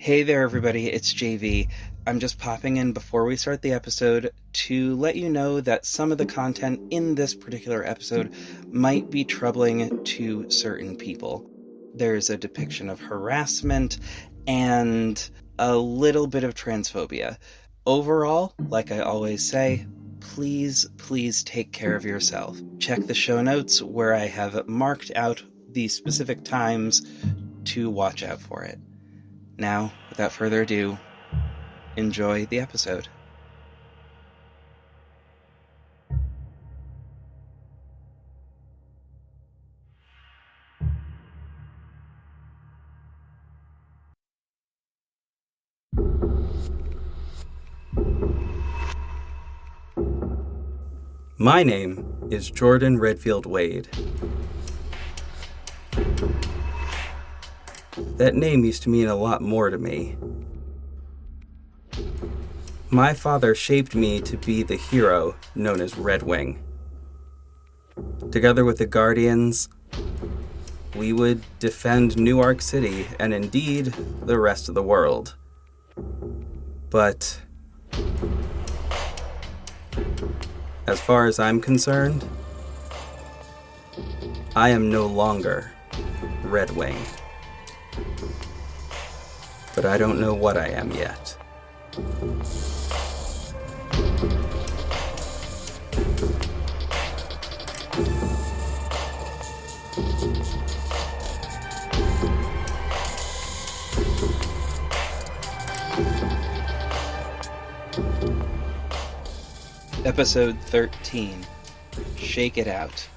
Hey there, everybody, it's JV. I'm just popping in before we start the episode to let you know that some of the content in this particular episode might be troubling to certain people. There's a depiction of harassment and a little bit of transphobia. Overall, like I always say, please take care of yourself. Check the show notes where I have marked out the specific times to watch out for it. Now, without further ado, enjoy the episode. My name is Jordan Redfield Wade. That name used to mean a lot more to me. My father shaped me to be the hero known as Red Wing. Together with the Guardians, we would defend Newark City and indeed the rest of the world. But as far as I'm concerned, I am no longer Red Wing. But I don't know what I am yet. Episode 13, Shake It Out.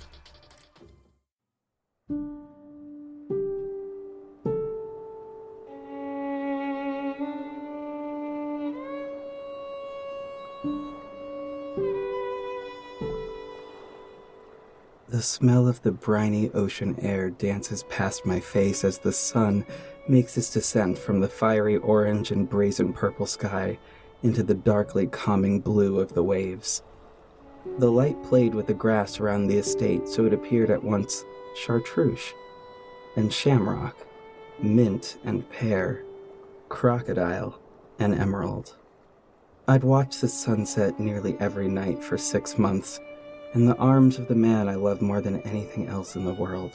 The smell of the briny ocean air dances past my face as the sun makes its descent from the fiery orange and brazen purple sky into the darkly calming blue of the waves. The light played with the grass around the estate, so it appeared at once chartreuse and shamrock, mint and pear, crocodile and emerald. I'd watched the sunset nearly every night for 6 months, in the arms of the man I love more than anything else in the world.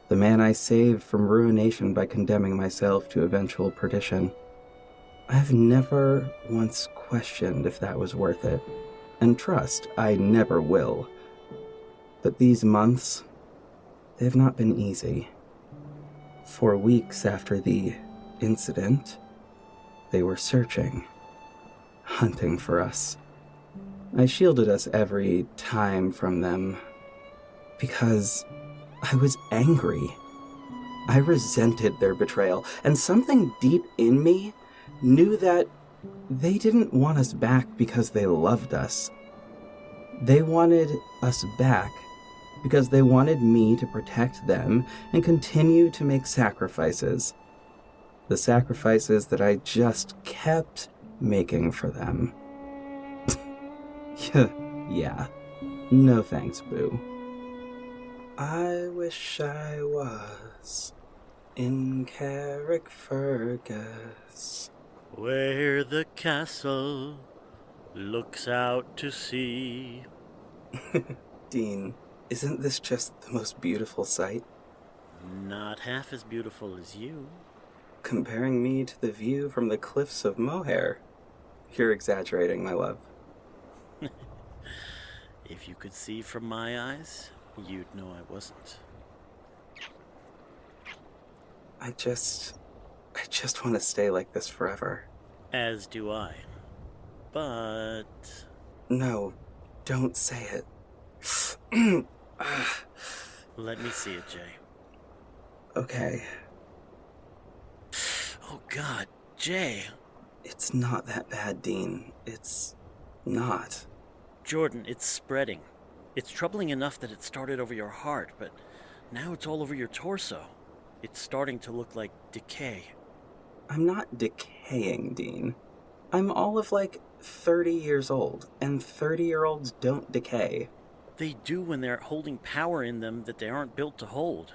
The man I saved from ruination by condemning myself to eventual perdition. I've never once questioned if that was worth it, and trust, I never will. But these months, they've not been easy. For weeks after the incident, they were searching, hunting for us. I shielded us every time from them because I was angry. I resented their betrayal, and something deep in me knew that they didn't want us back because they loved us. They wanted us back because they wanted me to protect them and continue to make sacrifices. The sacrifices that I just kept making for them. Yeah. No thanks, boo. I wish I was in Carrickfergus, where the castle looks out to sea. Dean, isn't this just the most beautiful sight? Not half as beautiful as you. Comparing me to the view from the cliffs of Mohair. You're exaggerating, my love. If you could see from my eyes, you'd know I wasn't. I just want to stay like this forever. As do I. But... No, don't say it. Let me see it, Jay. Okay. Oh, God, Jay. It's not that bad, Dean. It's not. Jordan, it's spreading. It's troubling enough that it started over your heart, but now it's all over your torso. It's starting to look like decay. I'm not decaying, Dean. I'm all of 30 years old, and 30-year-olds don't decay. They do when they're holding power in them that they aren't built to hold.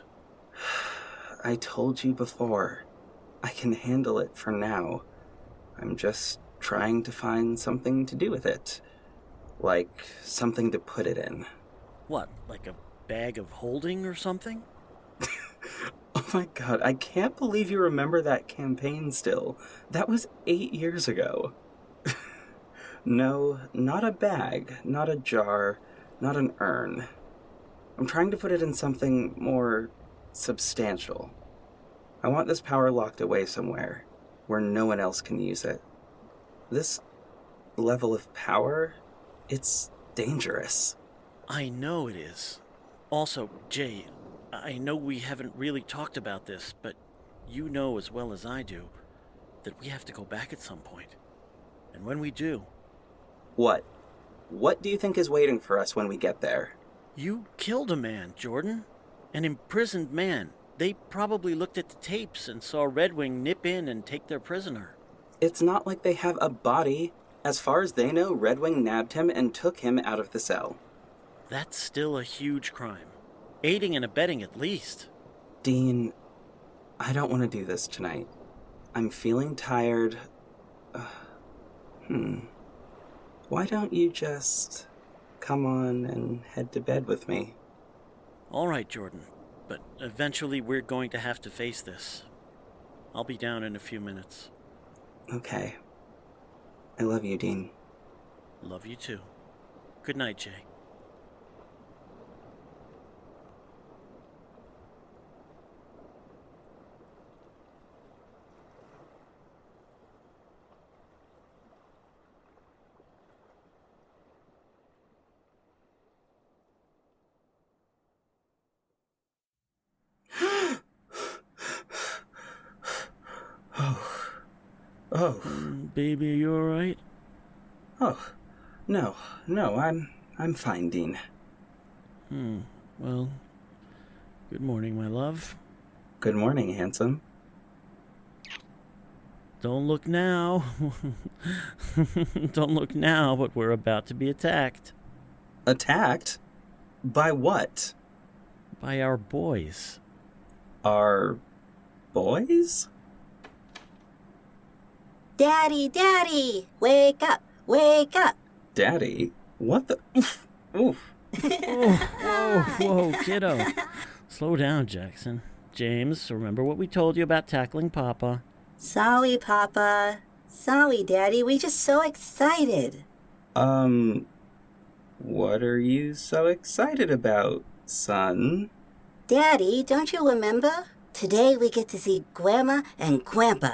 I told you before. I can handle it for now. I'm just trying to find something to do with it. Like, something to put it in. What, like a bag of holding or something? Oh my god, I can't believe you remember that campaign still. That was 8 years ago. No, not a bag, not a jar, not an urn. I'm trying to put it in something more substantial. I want this power locked away somewhere, where no one else can use it. This level of power, it's dangerous. I know it is. Also, Jay, I know we haven't really talked about this, but you know as well as I do that we have to go back at some point. And when we do... What? What do you think is waiting for us when we get there? You killed a man, Jordan. An imprisoned man. They probably looked at the tapes and saw Red Wing nip in and take their prisoner. It's not like they have a body. As far as they know, Red Wing nabbed him and took him out of the cell. That's still a huge crime. Aiding and abetting at least. Dean, I don't want to do this tonight. I'm feeling tired. Why don't you just come on and head to bed with me? All right, Jordan. But eventually we're going to have to face this. I'll be down in a few minutes. Okay. I love you, Dean. Love you too. Good night, Jay. Oh. Baby, are you all right? Oh. No, I'm fine, Dean. Well, good morning, my love. Good morning, handsome. Don't look now. Don't look now, but we're about to be attacked. Attacked? By what? By our boys. Our boys? Daddy, wake up, wake up. Daddy? What the? Oof. Whoa, kiddo. Slow down, Jackson. James, remember what we told you about tackling Papa. Sorry, Papa. Sorry, Daddy, we just so excited. What are you so excited about, son? Daddy, don't you remember? Today we get to see Grandma and Grandpa.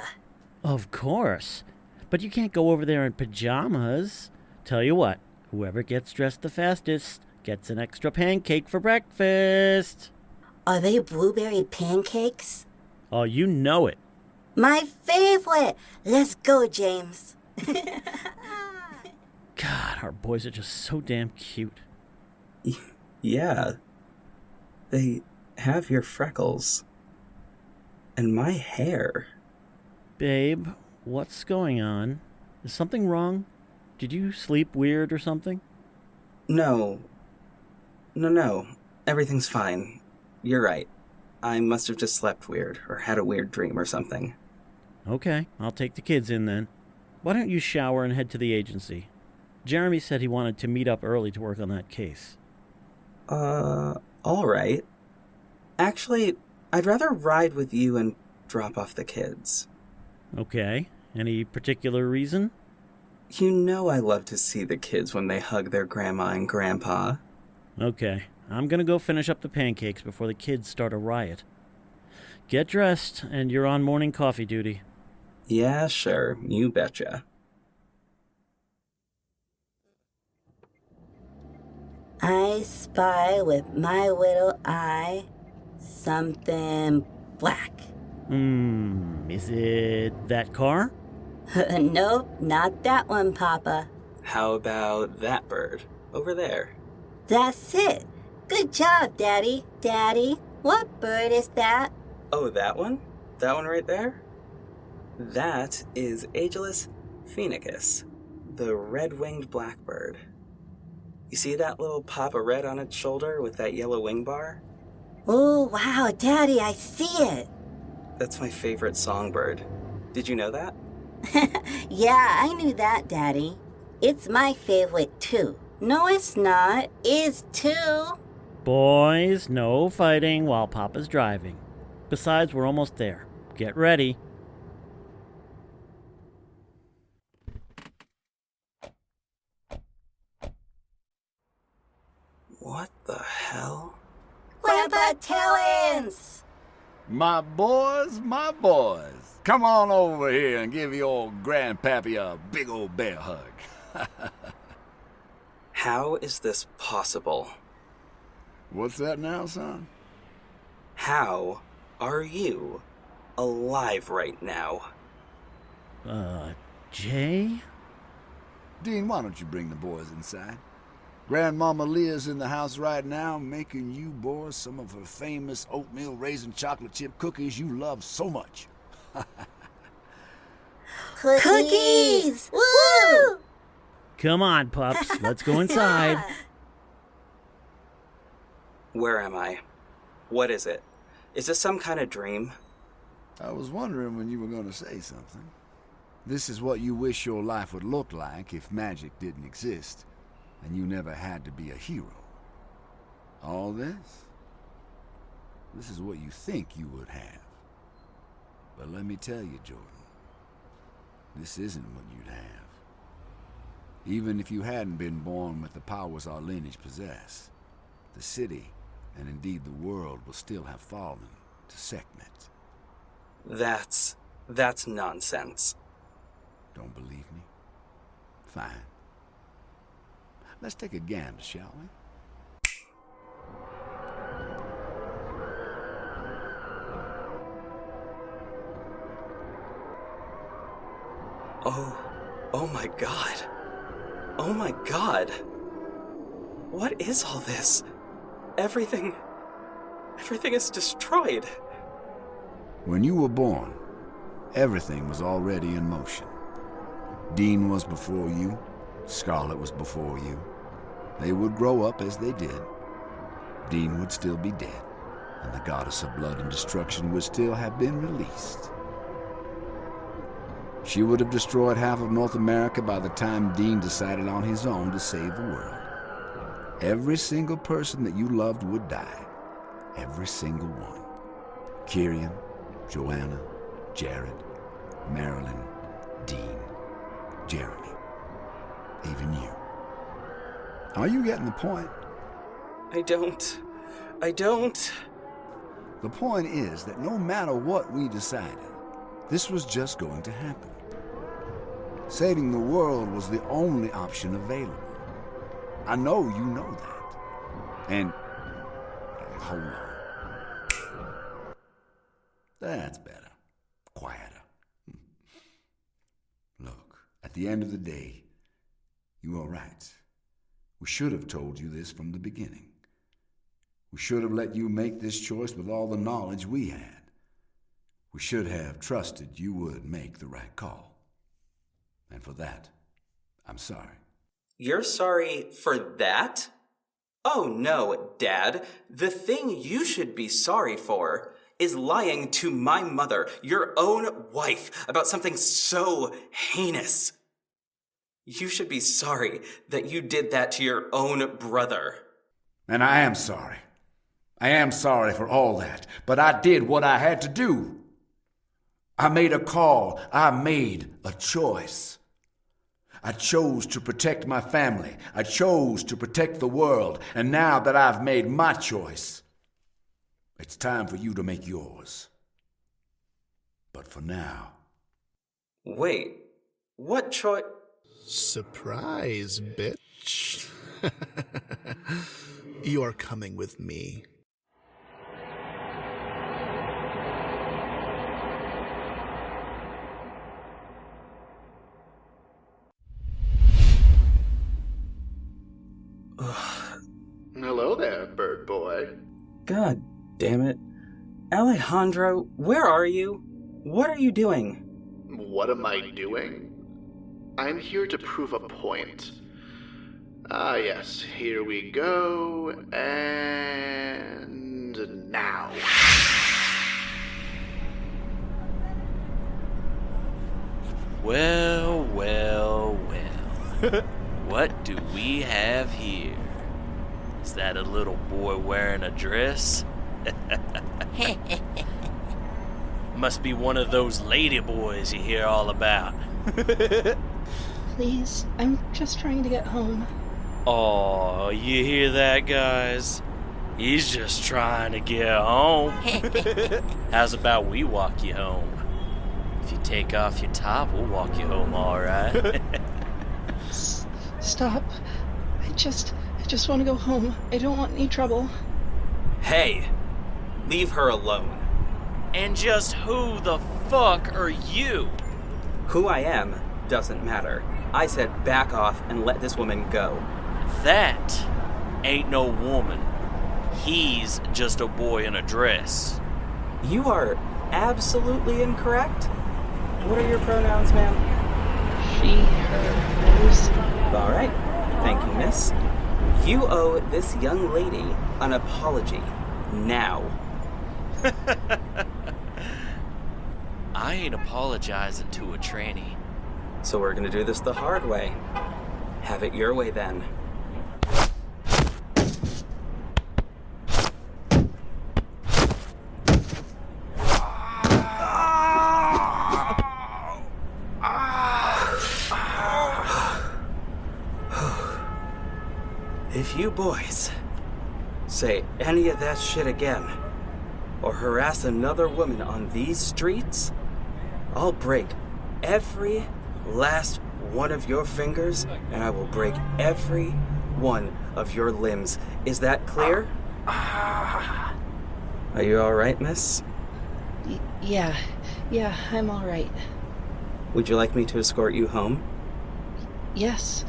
Of course. But you can't go over there in pajamas. Tell you what, whoever gets dressed the fastest gets an extra pancake for breakfast. Are they blueberry pancakes? Oh, you know it. My favorite! Let's go, James. God, our boys are just so damn cute. Yeah. They have your freckles. And my hair. Babe, what's going on? Is something wrong? Did you sleep weird or something? No. Everything's fine. You're right. I must have just slept weird or had a weird dream or something. Okay, I'll take the kids in then. Why don't you shower and head to the agency? Jeremy said he wanted to meet up early to work on that case. All right. Actually, I'd rather ride with you and drop off the kids. Okay, any particular reason? You know I love to see the kids when they hug their grandma and grandpa. Okay, I'm gonna go finish up the pancakes before the kids start a riot. Get dressed, and you're on morning coffee duty. Yeah, sure, you betcha. I spy with my little eye something black. Is it that car? Nope, not that one, Papa. How about that bird over there? That's it. Good job, Daddy. Daddy, what bird is that? Oh, that one? That one right there? That is Ageless phoenicus, the red-winged blackbird. You see that little pop of red on its shoulder with that yellow wing bar? Oh, wow, Daddy, I see it. That's my favorite songbird. Did you know that? Yeah, I knew that, Daddy. It's my favorite, too. No, it's not. It's too. Boys, no fighting while Papa's driving. Besides, we're almost there. Get ready. What the hell? Grandpa Terrence! My boys, my boys. Come on over here and give your old grandpappy a big old bear hug. How is this possible? What's that now, son? How are you alive right now? Jay? Dean, why don't you bring the boys inside? Grandmama Leah's in the house right now making you boys some of her famous oatmeal raisin chocolate chip cookies you love so much. Cookies! Woo! Come on, pups. Let's go inside. Where am I? What is it? Is this some kind of dream? I was wondering when you were going to say something. This is what you wish your life would look like if magic didn't exist, and you never had to be a hero. All this is what you think you would have. But let me tell you, Jordan, this isn't what you'd have. Even if you hadn't been born with the powers our lineage possess, the city, and indeed the world, will still have fallen to Sekhmet. That's nonsense. Don't believe me? Fine. Let's take a gander, shall we? Oh my God. Oh my God. What is all this? Everything is destroyed. When you were born, everything was already in motion. Dean was before you. Scarlet was before you. They would grow up as they did. Dean would still be dead, and the goddess of blood and destruction would still have been released. She would have destroyed half of North America by the time Dean decided on his own to save the world. Every single person that you loved would die. Every single one. Kieran, Joanna, Jared, Marilyn, Dean, Jeremy, even you. Are you getting the point? I don't. The point is that no matter what we decided, this was just going to happen. Saving the world was the only option available. I know you know that. And hold on. That's better. Quieter. Look, at the end of the day, you are right. We should have told you this from the beginning. We should have let you make this choice with all the knowledge we had. We should have trusted you would make the right call. And for that, I'm sorry. You're sorry for that? Oh no, Dad. The thing you should be sorry for is lying to my mother, your own wife, about something so heinous. You should be sorry that you did that to your own brother. And I am sorry. I am sorry for all that, but I did what I had to do. I made a call. I made a choice. I chose to protect my family. I chose to protect the world. And now that I've made my choice, it's time for you to make yours. But for now... Wait, what choice? Surprise, bitch. You're coming with me. Hello there, bird boy. God damn it. Alejandro, where are you? What are you doing? What am I doing? I'm here to prove a point. Ah, yes, here we go, and now. What do we have here? Is that a little boy wearing a dress? Must be one of those lady boys you hear all about. Please, I'm just trying to get home. Oh, you hear that, guys? He's just trying to get home. How's about we walk you home? If you take off your top, we'll walk you home, all right? Stop. I just want to go home. I don't want any trouble. Hey, leave her alone. And just who the fuck are you? Who I am doesn't matter. I said back off and let this woman go. That ain't no woman. He's just a boy in a dress. You are absolutely incorrect. What are your pronouns, ma'am? She, her, hers. All right. Thank you, miss. You owe this young lady an apology. Now. I ain't apologizing to a tranny. So we're gonna do this the hard way. Have it your way, then. If you boys say any of that shit again, or harass another woman on these streets, I'll break every last one of your fingers, and I will break every one of your limbs. Is that clear? Are you all right, miss? Yeah, I'm all right. Would you like me to escort you home? Yes,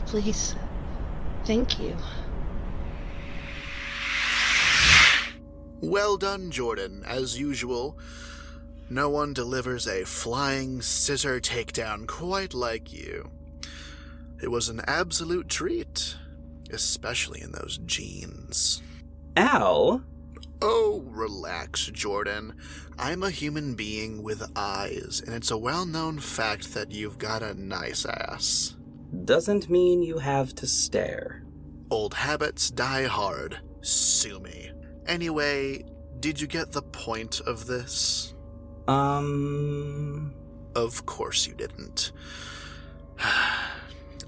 please. Thank you. Well done, Jordan. As usual, no one delivers a flying scissor takedown quite like you. It was an absolute treat, especially in those jeans. Al? Oh, relax, Jordan. I'm a human being with eyes, and it's a well-known fact that you've got a nice ass. Doesn't mean you have to stare. Old habits die hard. Sue me. Anyway, did you get the point of this? Of course you didn't.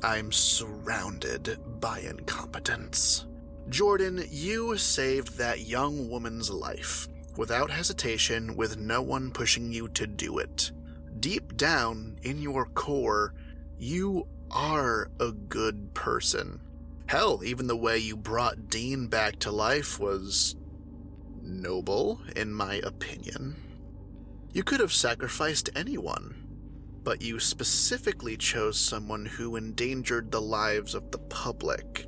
I'm surrounded by incompetence. Jordan, you saved that young woman's life, without hesitation, with no one pushing you to do it. Deep down, in your core, you are a good person. Hell, even the way you brought Dane back to life was noble, in my opinion. You could have sacrificed anyone, but you specifically chose someone who endangered the lives of the public.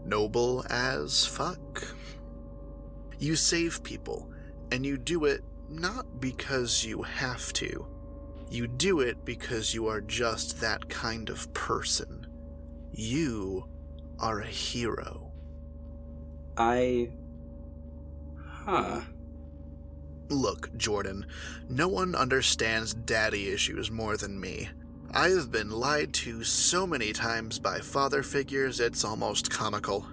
Noble as fuck. You save people, and you do it not because you have to. You do it because you are just that kind of person. You are a hero. Look, Jordan, no one understands daddy issues more than me. I've been lied to so many times by father figures, it's almost comical.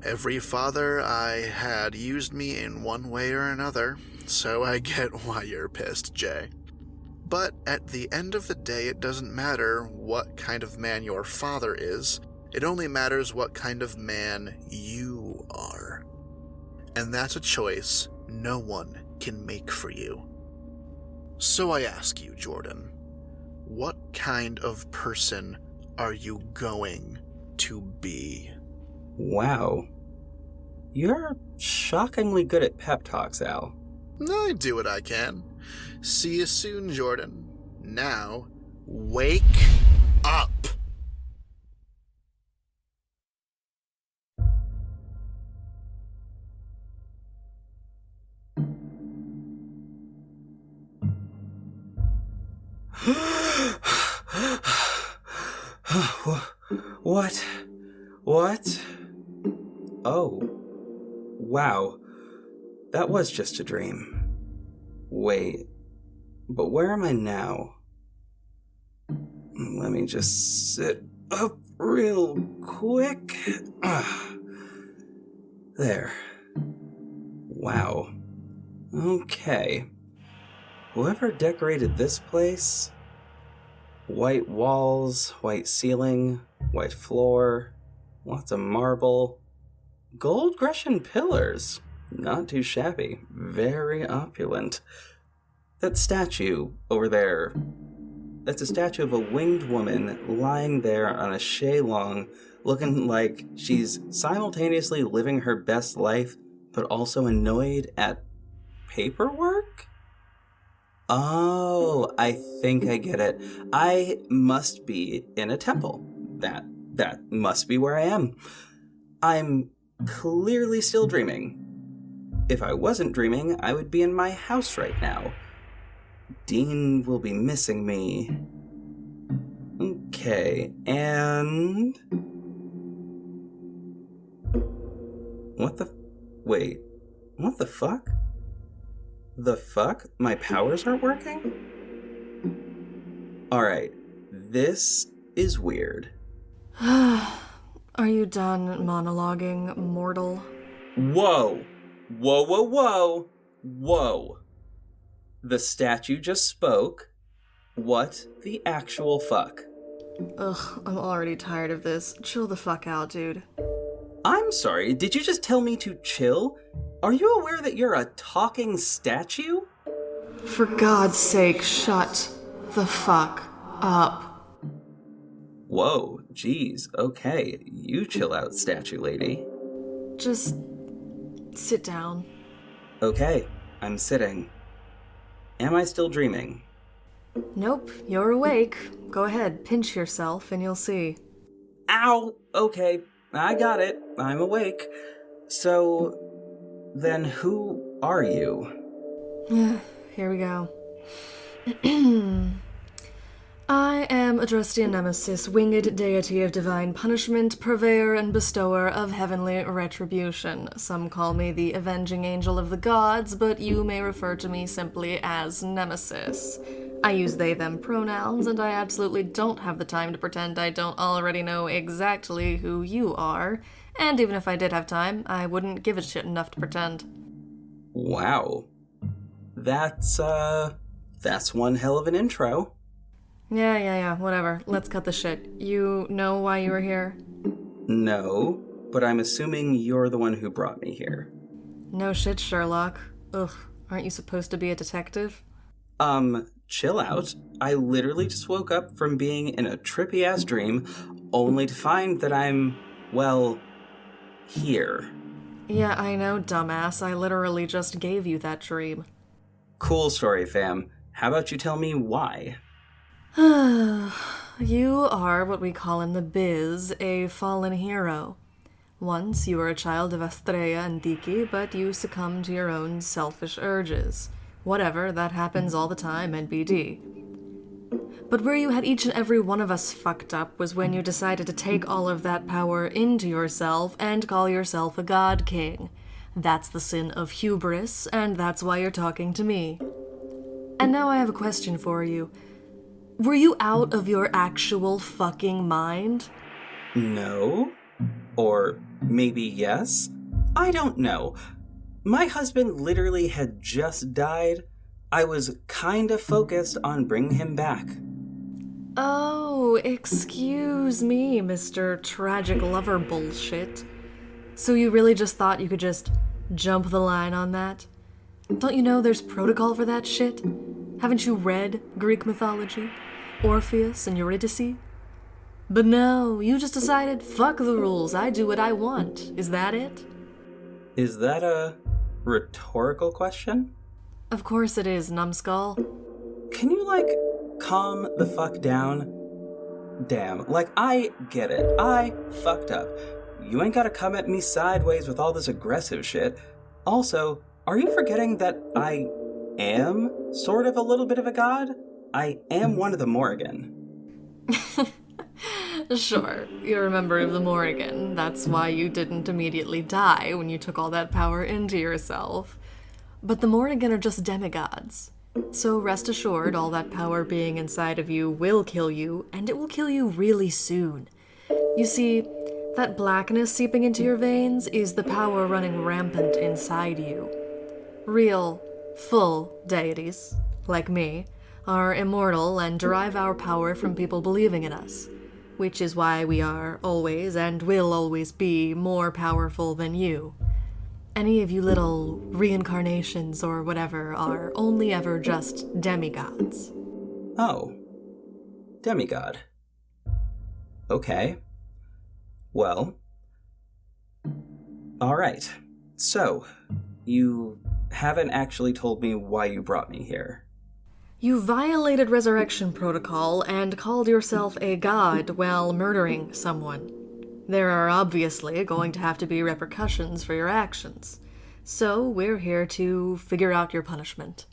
Every father I had used me in one way or another, so I get why you're pissed, Jay. But at the end of the day, it doesn't matter what kind of man your father is. It only matters what kind of man you are. And that's a choice no one can make for you. So I ask you, Jordan, what kind of person are you going to be? Wow. You're shockingly good at pep talks, Al. I do what I can. See you soon, Jordan. Now, wake up! What? Oh. Wow. That was just a dream. Wait. But where am I now? Let me just sit up real quick. There. Wow. Okay. Whoever decorated this place... White walls, white ceiling, white floor, lots of marble, gold Grecian pillars. Not too shabby. Very opulent. That statue over there, that's a statue of a winged woman lying there on a shay-long, looking like she's simultaneously living her best life, but also annoyed at paperwork? Oh, I think I get it. I must be in a temple. That must be where I am. I'm clearly still dreaming. If I wasn't dreaming, I would be in my house right now. Dean will be missing me. Okay, and... Wait, what the fuck? The fuck? My powers aren't working? Alright, this is weird. Are you done monologuing, mortal? Whoa! Whoa, whoa, whoa! Whoa! The statue just spoke. What the actual fuck? Ugh, I'm already tired of this. Chill the fuck out, dude. I'm sorry, did you just tell me to chill? Are you aware that you're a talking statue? For God's sake, shut the fuck up. Whoa, geez, okay. You chill out, statue lady. Just sit down. Okay, I'm sitting. Am I still dreaming? Nope, you're awake. Go ahead, pinch yourself and you'll see. Ow! Okay, I got it. I'm awake. So, then who are you? Here we go. I am Adrustian Nemesis, winged deity of divine punishment, purveyor and bestower of heavenly retribution. Some call me the avenging angel of the gods, but you may refer to me simply as Nemesis. I use they-them pronouns, and I absolutely don't have the time to pretend I don't already know exactly who you are, and even if I did have time, I wouldn't give a shit enough to pretend. Wow. That's one hell of an intro. Yeah, whatever. Let's cut the shit. You know why you were here? No, but I'm assuming you're the one who brought me here. No shit, Sherlock. Ugh, aren't you supposed to be a detective? Chill out. I literally just woke up from being in a trippy-ass dream, only to find that I'm, well, here. Yeah, I know, dumbass. I literally just gave you that dream. Cool story, fam. How about you tell me why? You are what we call in the biz a fallen hero. Once you were a child of Astrea and Diki, but you succumbed to your own selfish urges. Whatever, that happens all the time, NBD. But where you had each and every one of us fucked up was when you decided to take all of that power into yourself and call yourself a god king. That's the sin of hubris, and that's why you're talking to me. And now I have a question for you. Were you out of your actual fucking mind? No. Or maybe yes? I don't know. My husband literally had just died. I was kinda focused on bringing him back. Oh, excuse me, Mr. Tragic Lover bullshit. So you really just thought you could just jump the line on that? Don't you know there's protocol for that shit? Haven't you read Greek mythology? Orpheus and Eurydice? But no, you just decided, fuck the rules, I do what I want. Is that it? Is that a rhetorical question? Of course it is, numbskull. Can you, calm the fuck down? Damn, I get it. I fucked up. You ain't gotta come at me sideways with all this aggressive shit. Also, are you forgetting that I am sort of a little bit of a god? I am one of the Morrigan. Sure, you're a member of the Morrigan. That's why you didn't immediately die when you took all that power into yourself. But the Morrigan are just demigods. So rest assured, all that power being inside of you will kill you, and it will kill you really soon. You see, that blackness seeping into your veins is the power running rampant inside you. Real, full deities, like me, are immortal and derive our power from people believing in us, which is why we are always and will always be more powerful than you. Any of you little reincarnations or whatever are only ever just demigods. Oh. Demigod. Okay. Well. Alright. So, you haven't actually told me why you brought me here. You violated resurrection protocol and called yourself a god while murdering someone. There are obviously going to have to be repercussions for your actions. So we're here to figure out your punishment.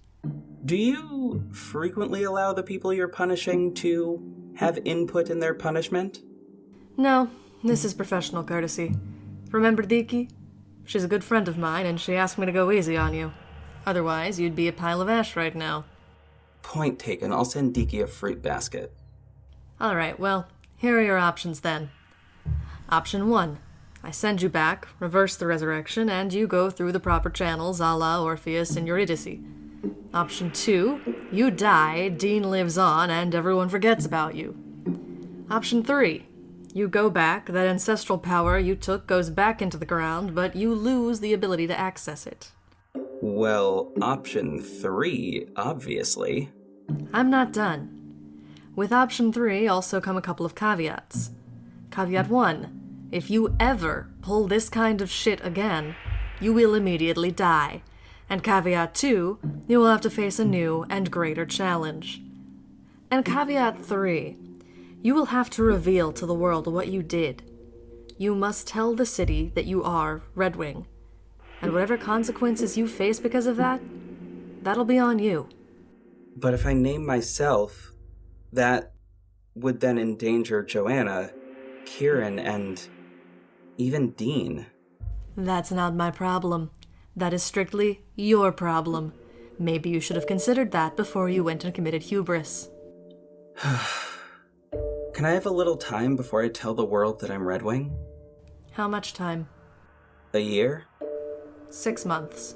Do you frequently allow the people you're punishing to have input in their punishment? No, this is professional courtesy. Remember Diki? She's a good friend of mine and she asked me to go easy on you. Otherwise, you'd be a pile of ash right now. Point taken. I'll send Diki a fruit basket. Alright, well, here are your options then. Option 1. I send you back, reverse the resurrection, and you go through the proper channels a la Orpheus and Eurydice. Option 2. You die, Dean lives on, and everyone forgets about you. Option 3. You go back, that ancestral power you took goes back into the ground, but you lose the ability to access it. Well, option 3, obviously. I'm not done. With option 3 also come a couple of caveats. Caveat 1. If you ever pull this kind of shit again, you will immediately die. And caveat 2, you will have to face a new and greater challenge. And caveat 3, you will have to reveal to the world what you did. You must tell the city that you are Redwing. And whatever consequences you face because of that, that'll be on you. But if I name myself, that would then endanger Joanna, Kieran, and even Dean. That's not my problem. That is strictly your problem. Maybe you should have considered that before you went and committed hubris. Can I have a little time before I tell the world that I'm Redwing? How much time? A year? 6 months.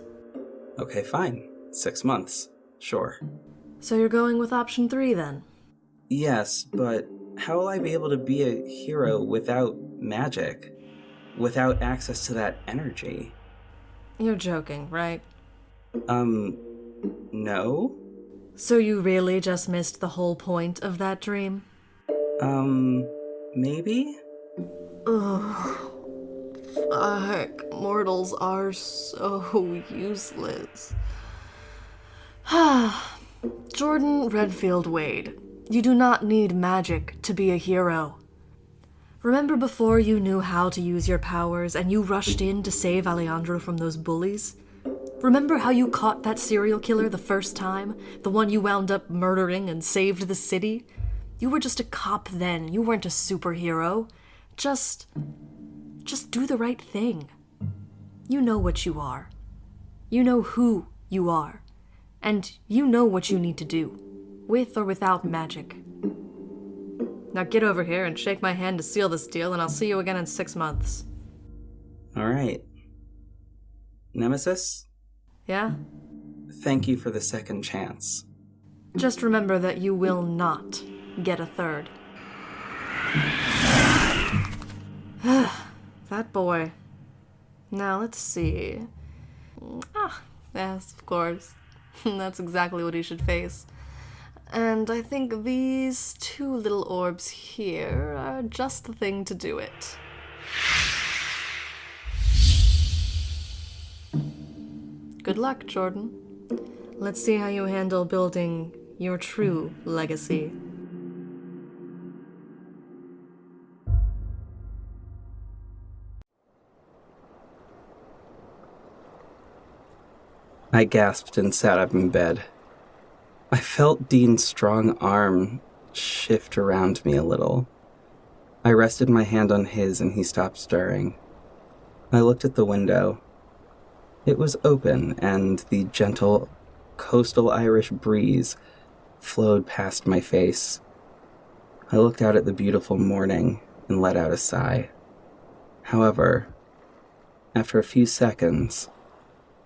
Okay, fine. 6 months. Sure. So you're going with option 3 then? Yes, but how will I be able to be a hero without magic? Without access to that energy? You're joking, right? No? So you really just missed the whole point of that dream? Maybe? Ugh. Fuck. Mortals are so useless. Jordan Redfield Wade, you do not need magic to be a hero. Remember before you knew how to use your powers and you rushed in to save Alejandro from those bullies? Remember how you caught that serial killer the first time? The one you wound up murdering and saved the city? You were just a cop then. You weren't a superhero. Just do the right thing. You know what you are. You know who you are. And you know what you need to do, with or without magic. Now get over here and shake my hand to seal this deal, and I'll see you again in 6 months. Alright. Nemesis? Yeah? Thank you for the second chance. Just remember that you will not get a third. That boy. Now let's see. Yes, of course. That's exactly what he should face. And I think these 2 little orbs here are just the thing to do it. Good luck, Jordan. Let's see how you handle building your true legacy. I gasped and sat up in bed. I felt Dean's strong arm shift around me a little. I rested my hand on his and he stopped stirring. I looked at the window. It was open and the gentle coastal Irish breeze flowed past my face. I looked out at the beautiful morning and let out a sigh. However, after a few seconds,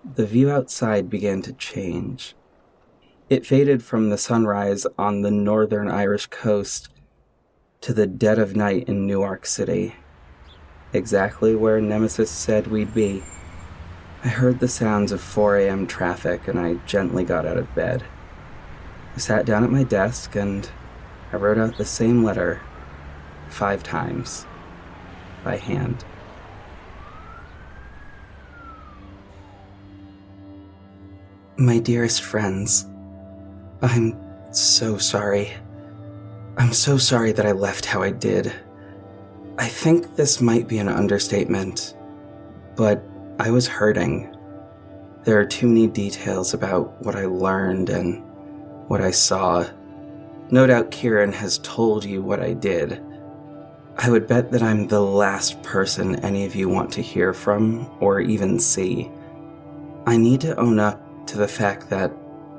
the view outside began to change. It faded from the sunrise on the northern Irish coast to the dead of night in Newark City, exactly where Nemesis said we'd be. I heard the sounds of 4 a.m. traffic, and I gently got out of bed. I sat down at my desk, and I wrote out the same letter 5 times, by hand. My dearest friends, I'm so sorry. I'm so sorry that I left how I did. I think this might be an understatement, but I was hurting. There are too many details about what I learned and what I saw. No doubt Kieran has told you what I did. I would bet that I'm the last person any of you want to hear from or even see. I need to own up to the fact that,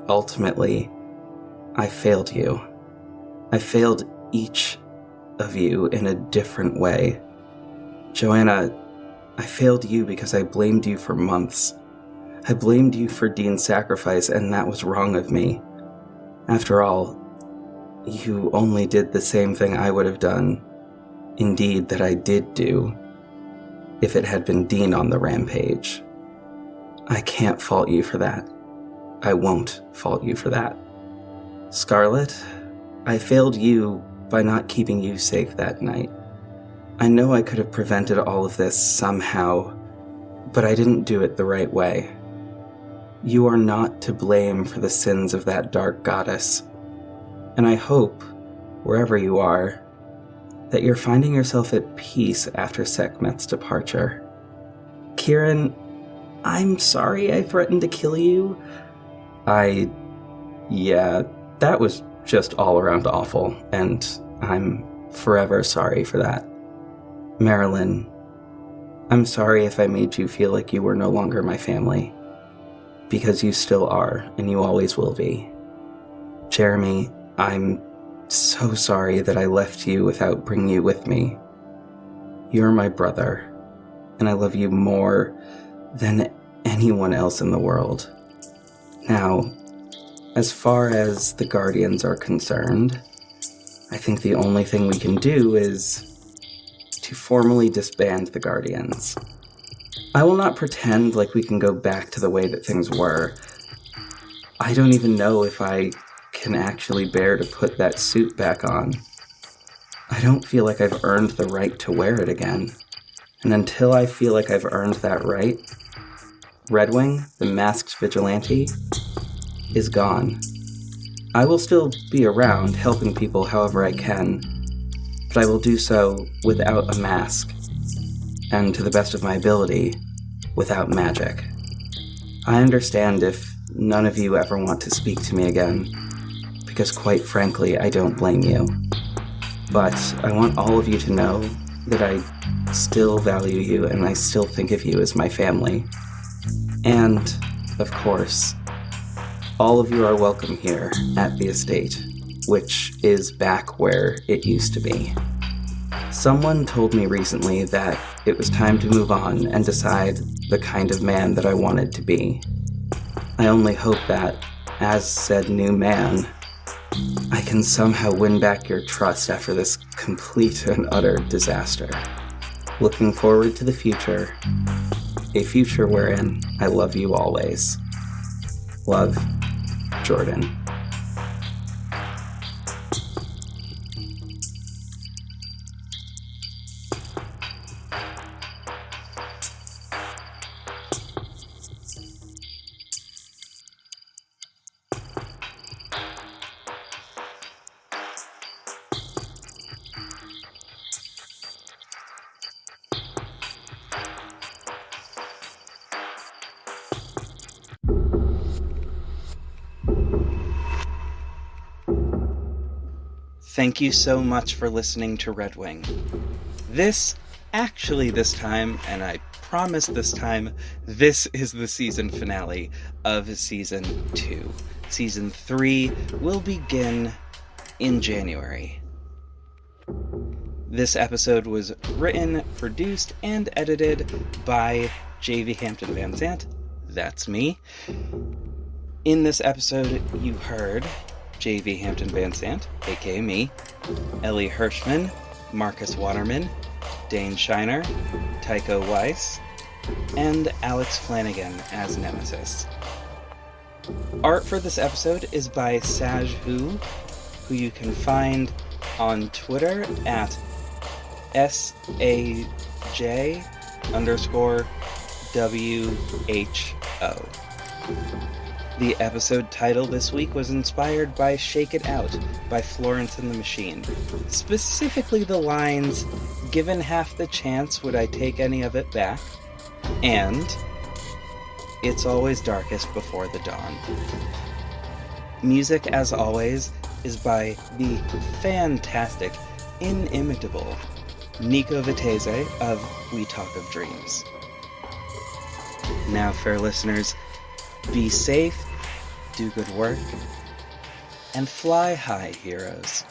ultimately, I failed you. I failed each of you in a different way. Joanna, I failed you because I blamed you for months. I blamed you for Dean's sacrifice, and that was wrong of me. After all, you only did the same thing I would have done, indeed that I did do, if it had been Dean on the rampage. I can't fault you for that. I won't fault you for that. Scarlet, I failed you by not keeping you safe that night. I know I could have prevented all of this somehow, but I didn't do it the right way. You are not to blame for the sins of that dark goddess, and I hope, wherever you are, that you're finding yourself at peace after Sekhmet's departure. Kieran, I'm sorry I threatened to kill you. Yeah, that was just all around awful, and I'm forever sorry for that. Marilyn, I'm sorry if I made you feel like you were no longer my family, because you still are, and you always will be. Jeremy, I'm so sorry that I left you without bringing you with me. You're my brother, and I love you more than anyone else in the world. Now, as far as the Guardians are concerned, I think the only thing we can do is to formally disband the Guardians. I will not pretend like we can go back to the way that things were. I don't even know if I can actually bear to put that suit back on. I don't feel like I've earned the right to wear it again. And until I feel like I've earned that right, Redwing, the masked vigilante, is gone. I will still be around, helping people however I can, but I will do so without a mask, and to the best of my ability, without magic. I understand if none of you ever want to speak to me again, because quite frankly, I don't blame you. But I want all of you to know that I still value you and I still think of you as my family. And, of course, all of you are welcome here at the estate, which is back where it used to be. Someone told me recently that it was time to move on and decide the kind of man that I wanted to be. I only hope that, as said new man, I can somehow win back your trust after this complete and utter disaster. Looking forward to the future, a future wherein I love you always. Love, Jordan. Thank you so much for listening to Redwing. This time, and I promise this time, this is the season finale of Season 2. Season 3 will begin in January. This episode was written, produced, and edited by J.V. Hampton-VanSant. That's me. In this episode, you heard J.V. Hampton-VanSant, aka me, Elie Hirshman, Marcus Waterman, Dane Shiner, Tyko Weisz, and Alex Flanigan as Nemesis. Art for this episode is by Saj who you can find on Twitter at SAJ_WHO. The episode title this week was inspired by Shake It Out by Florence and the Machine. Specifically the lines, "Given half the chance, would I take any of it back?" and "It's always darkest before the dawn." Music, as always, is by the fantastic, inimitable Nico Vitese of We Talk of Dreams. Now, fair listeners, be safe, do good work, and fly high, heroes.